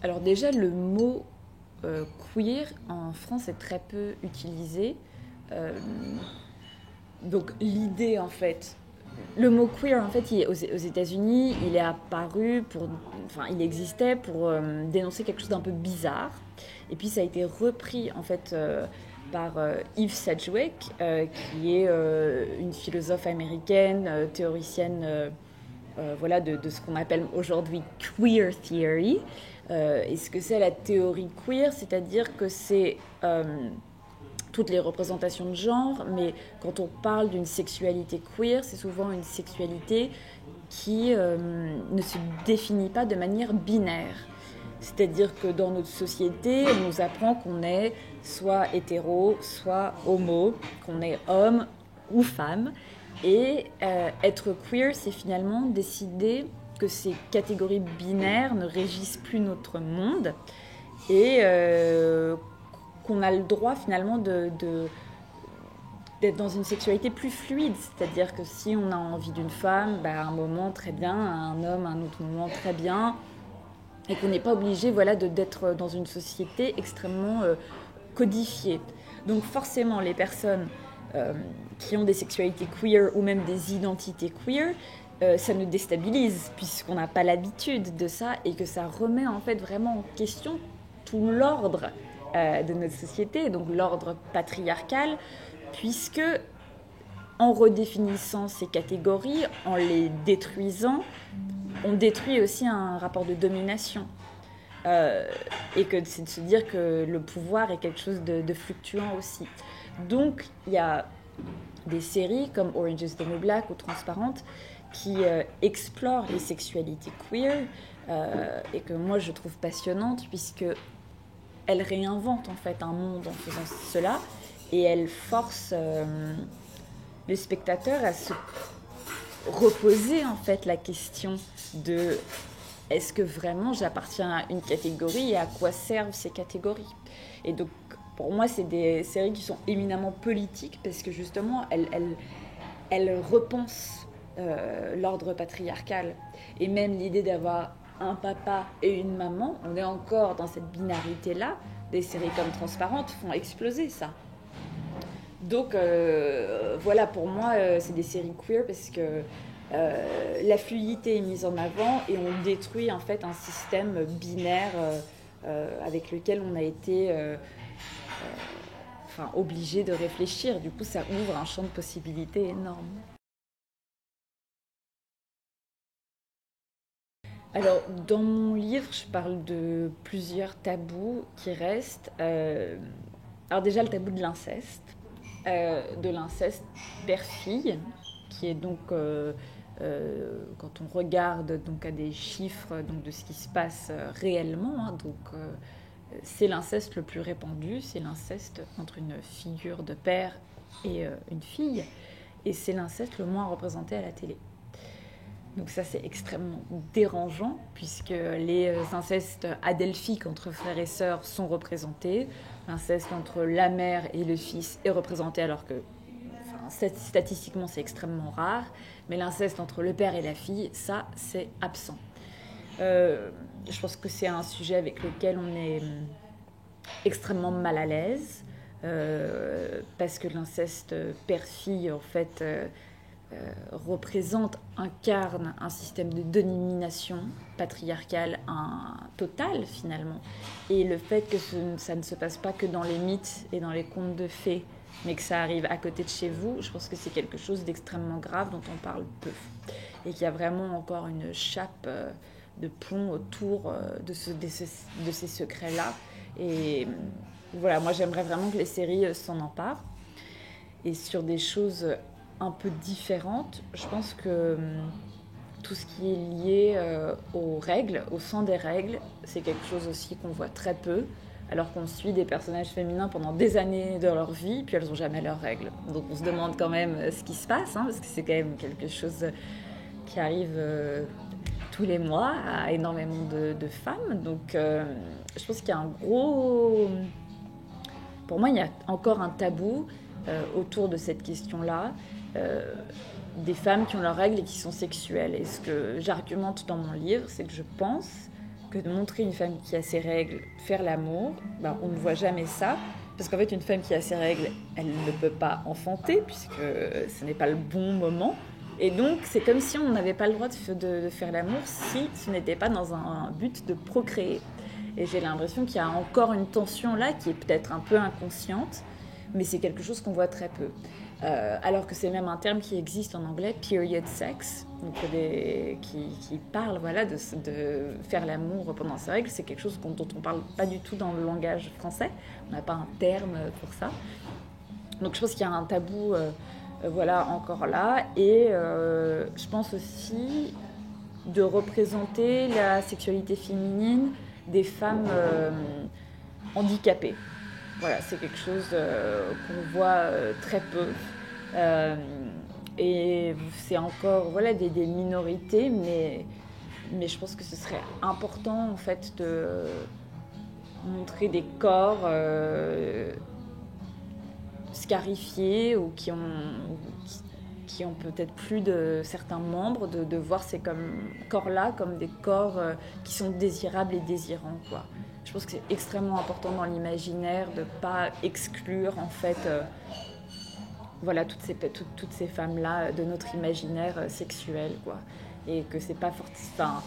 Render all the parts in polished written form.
Alors déjà, le mot queer en France est très peu utilisé. Euh, donc l'idée en fait, le mot queer en fait, aux États-Unis, il est apparu enfin, il existait pour dénoncer quelque chose d'un peu bizarre. Et puis ça a été repris en fait par Eve Sedgwick, qui est une philosophe américaine, théoricienne voilà, de ce qu'on appelle aujourd'hui queer theory. Et ce que c'est la théorie queer, c'est-à-dire que c'est toutes les représentations de genre, mais quand on parle d'une sexualité queer, c'est souvent une sexualité qui ne se définit pas de manière binaire. C'est-à-dire que dans notre société, on nous apprend qu'on est soit hétéro, soit homo, qu'on est homme ou femme. Et être queer, c'est finalement décider que ces catégories binaires ne régissent plus notre monde et qu'on a le droit finalement d'être dans une sexualité plus fluide. C'est-à-dire que si on a envie d'une femme, à un moment très bien, à un homme, à un autre moment très bien, et qu'on n'est pas obligé voilà, d'être dans une société extrêmement codifiée. Donc forcément, les personnes qui ont des sexualités queer ou même des identités queer, ça nous déstabilise puisqu'on n'a pas l'habitude de ça et que ça remet en fait vraiment en question tout l'ordre de notre société, donc l'ordre patriarcal, puisque en redéfinissant ces catégories, en les détruisant, on détruit aussi un rapport de domination. Et que c'est de se dire que le pouvoir est quelque chose de fluctuant aussi. Donc il y a des séries comme Orange is the New Black ou Transparente qui explorent les sexualités queer et que moi je trouve passionnantes puisque elles réinventent en fait un monde en faisant cela et elles forcent le spectateur à se reposer en fait la question de est-ce que vraiment j'appartiens à une catégorie et à quoi servent ces catégories. Et donc pour moi c'est des séries qui sont éminemment politiques parce que justement elles repensent l'ordre patriarcal et même l'idée d'avoir un papa et une maman, on est encore dans cette binarité là. Des séries comme Transparente font exploser ça. Donc voilà, pour moi, c'est des séries queer parce que la fluidité est mise en avant et on détruit en fait un système binaire avec lequel on a été obligé de réfléchir. Du coup, ça ouvre un champ de possibilités énorme. Alors, dans mon livre, je parle de plusieurs tabous qui restent. Alors déjà, le tabou de l'inceste père-fille, qui est donc, quand on regarde donc, à des chiffres donc, de ce qui se passe réellement, hein, donc, c'est l'inceste le plus répandu, c'est l'inceste entre une figure de père et une fille, et c'est l'inceste le moins représenté à la télé. Donc ça, c'est extrêmement dérangeant, puisque les incestes adelphiques entre frères et sœurs sont représentés. L'inceste entre la mère et le fils est représenté, alors que statistiquement, c'est extrêmement rare. Mais l'inceste entre le père et la fille, ça, c'est absent. Je pense que c'est un sujet avec lequel on est extrêmement mal à l'aise, parce que l'inceste père-fille, en fait... incarne un système de domination patriarcale total finalement. Et le fait que ça ne se passe pas que dans les mythes et dans les contes de fées, mais que ça arrive à côté de chez vous, je pense que c'est quelque chose d'extrêmement grave dont on parle peu. Et qu'il y a vraiment encore une chape de plomb autour de ces secrets-là. Et voilà, moi j'aimerais vraiment que les séries s'en emparent. Et sur des choses un peu différentes, je pense que tout ce qui est lié aux règles, au sang des règles, c'est quelque chose aussi qu'on voit très peu, alors qu'on suit des personnages féminins pendant des années de leur vie, puis elles n'ont jamais leurs règles. Donc on se demande quand même ce qui se passe, hein, parce que c'est quand même quelque chose qui arrive tous les mois à énormément de femmes. Donc je pense qu'il y a un gros... Pour moi, il y a encore un tabou autour de cette question-là. Des femmes qui ont leurs règles et qui sont sexuelles. Et ce que j'argumente dans mon livre, c'est que je pense que de montrer une femme qui a ses règles faire l'amour. Ben, on ne voit jamais ça, parce qu'en fait, une femme qui a ses règles, elle ne peut pas enfanter, puisque ce n'est pas le bon moment. Et donc, c'est comme si on n'avait pas le droit de faire l'amour si ce n'était pas dans un but de procréer. Et j'ai l'impression qu'il y a encore une tension là qui est peut-être un peu inconsciente, mais c'est quelque chose qu'on voit très peu. Alors que c'est même un terme qui existe en anglais, period sex, donc qui parle voilà, de faire l'amour pendant ses règles. C'est quelque chose dont on ne parle pas du tout dans le langage français. On n'a pas un terme pour ça. Donc je pense qu'il y a un tabou voilà, encore là. Et je pense aussi de représenter la sexualité féminine des femmes handicapées. Voilà, c'est quelque chose qu'on voit très peu. Et c'est encore voilà, des minorités, mais je pense que ce serait important en fait de montrer des corps scarifiés ou qui ont peut-être plus de certains membres, de voir ces corps-là comme des corps qui sont désirables et désirants, quoi. Je pense que c'est extrêmement important dans l'imaginaire de ne pas exclure en fait voilà, toutes ces femmes-là de notre imaginaire sexuel, quoi. Et que c'est pas forcément...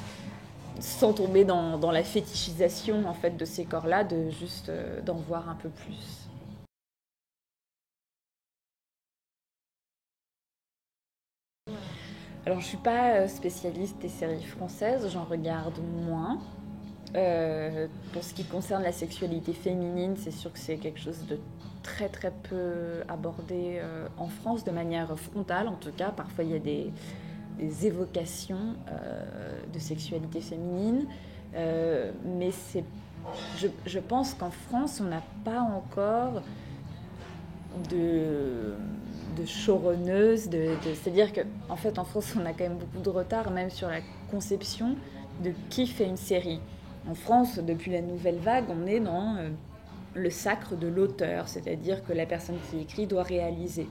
sans tomber dans la fétichisation en fait, de ces corps-là, de juste d'en voir un peu plus. Alors je suis pas spécialiste des séries françaises, j'en regarde moins. Pour ce qui concerne la sexualité féminine, c'est sûr que c'est quelque chose de très très peu abordé en France, de manière frontale en tout cas. Parfois il y a des évocations de sexualité féminine, mais je pense qu'en France on n'a pas encore de showrunneuse, c'est-à-dire qu'en fait en France on a quand même beaucoup de retard même sur la conception de qui fait une série. En France, depuis la nouvelle vague, on est dans le sacre de l'auteur, c'est-à-dire que la personne qui écrit doit réaliser.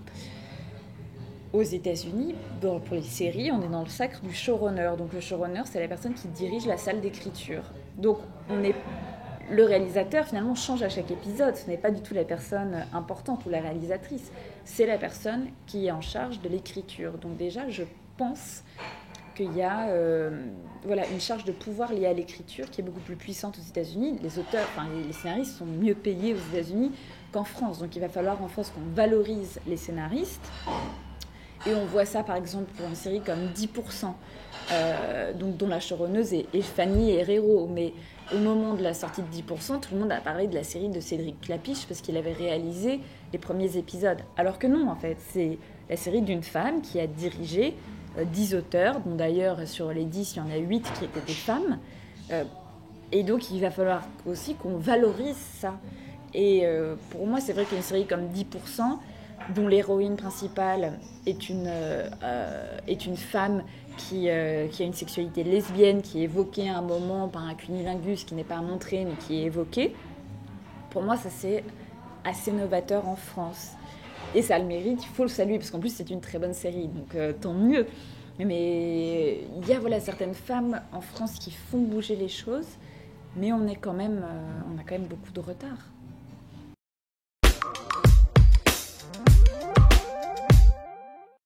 Aux États-Unis, pour les séries, on est dans le sacre du showrunner. Donc le showrunner, c'est la personne qui dirige la salle d'écriture. Donc le réalisateur, finalement, change à chaque épisode. Ce n'est pas du tout la personne importante ou la réalisatrice. C'est la personne qui est en charge de l'écriture. Donc déjà, je pense qu'il y a voilà, une charge de pouvoir liée à l'écriture qui est beaucoup plus puissante aux États-Unis. Les auteurs, les scénaristes sont mieux payés aux États-Unis qu'en France. Donc il va falloir en France qu'on valorise les scénaristes. Et on voit ça par exemple pour une série comme 10%, donc, dont la showrunneuse est Fanny Herrero. Mais au moment de la sortie de 10%, tout le monde a parlé de la série de Cédric Clapiche parce qu'il avait réalisé les premiers épisodes. Alors que non, en fait, c'est la série d'une femme qui a dirigé 10 auteurs, dont d'ailleurs sur les 10, il y en a 8 qui étaient des femmes. Et donc il va falloir aussi qu'on valorise ça. Et pour moi, c'est vrai qu'une série comme 10%, dont l'héroïne principale est une femme qui a une sexualité lesbienne, qui est évoquée à un moment par un cunnilingus qui n'est pas montré, mais qui est évoqué, pour moi, ça c'est assez novateur en France. Et ça a le mérite, il faut le saluer, parce qu'en plus c'est une très bonne série, donc tant mieux. Mais il y a voilà, certaines femmes en France qui font bouger les choses, mais on a quand même beaucoup de retard.